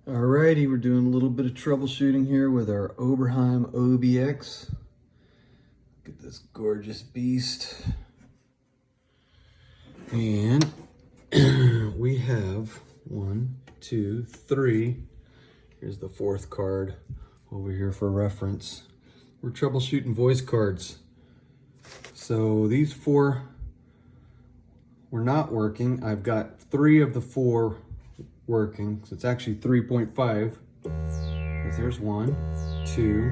Alrighty, we're doing a little bit of troubleshooting here with our Oberheim OB-X. Look at this gorgeous beast. And we have 1, 2, 3. Here's the fourth card over here for reference. We're troubleshooting voice cards. So these 4 were not working. I've got 3 of the 4 working, so it's actually 3.5, because there's 1, 2,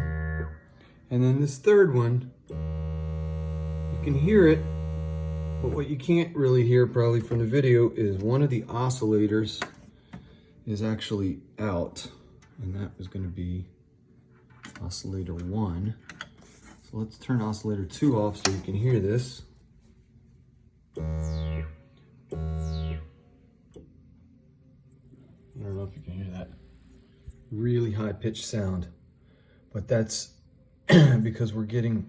and then this third one, you can hear it, but what you can't really hear probably from the video is one of the oscillators is actually out, and that is going to be oscillator 1. So let's turn oscillator 2 off so you can hear this. I don't know if you can hear that. Really high pitched sound. But that's because we're getting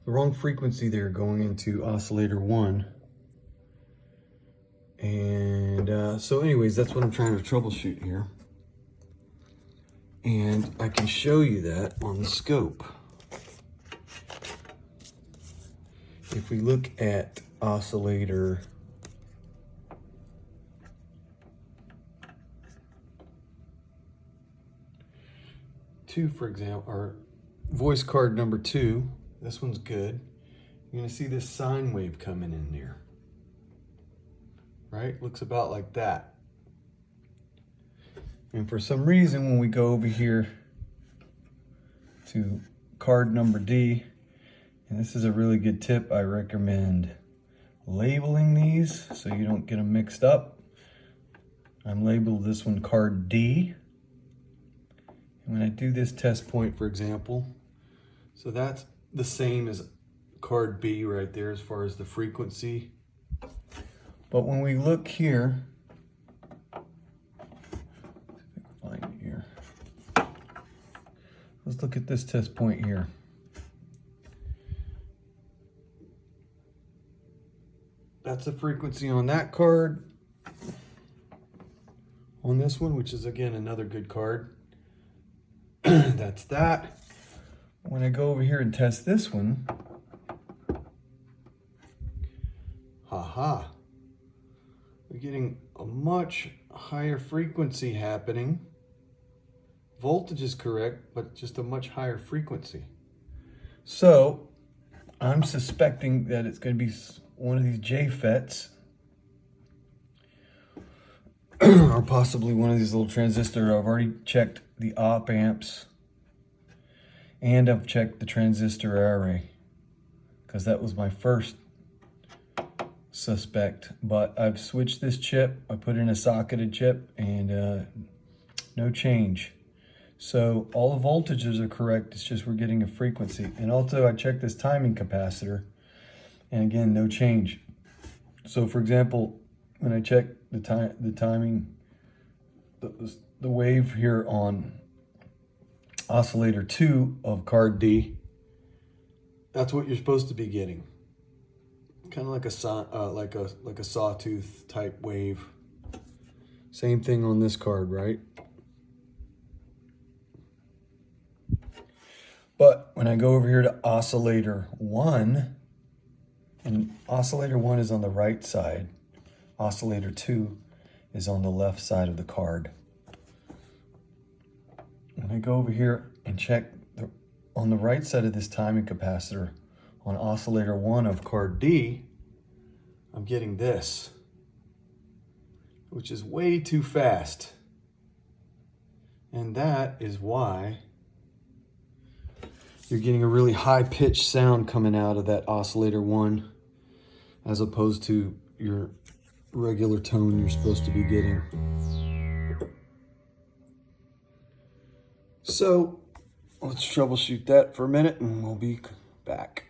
the wrong frequency there going into oscillator 1. And so anyways, that's what I'm trying to troubleshoot here. And I can show you that on the scope. If we look at oscillator 2, for example, or voice card number 2, this one's good. You're gonna see this sine wave coming in there, right? Looks about like that. And for some reason, when we go over here to card number D, and this is a really good tip, I recommend labeling these so you don't get them mixed up. I'm labeled this one card D. When I do this test point, for example, so that's the same as card B right there as far as the frequency. But when we look here, find it here. Let's look at this test point here. That's the frequency on that card. On this one, which is again another good card. That's that. When I go over here and test this one, we're getting a much higher frequency happening. Voltage is correct, but just a much higher frequency. So I'm suspecting that it's going to be one of these JFETs, or possibly one of these little transistors. I've already checked the op amps, and I've checked the transistor array, because that was my first suspect. But I've switched this chip, I put in a socketed chip, and no change. So all the voltages are correct, it's just we're getting a frequency. And also I checked this timing capacitor, and again, no change. So for example, when I check the timing, the wave here on oscillator 2 of card D, that's what you're supposed to be getting. Kind of like a sawtooth type wave. Same thing on this card, right? But when I go over here to oscillator 1, and oscillator 1 is on the right side, oscillator 2 is on the left side of the card. When I go over here and check on the right side of this timing capacitor on oscillator 1 of card D, I'm getting this, which is way too fast. And that is why you're getting a really high-pitched sound coming out of that oscillator 1, as opposed to your regular tone you're supposed to be getting. So let's troubleshoot that for a minute and we'll be back.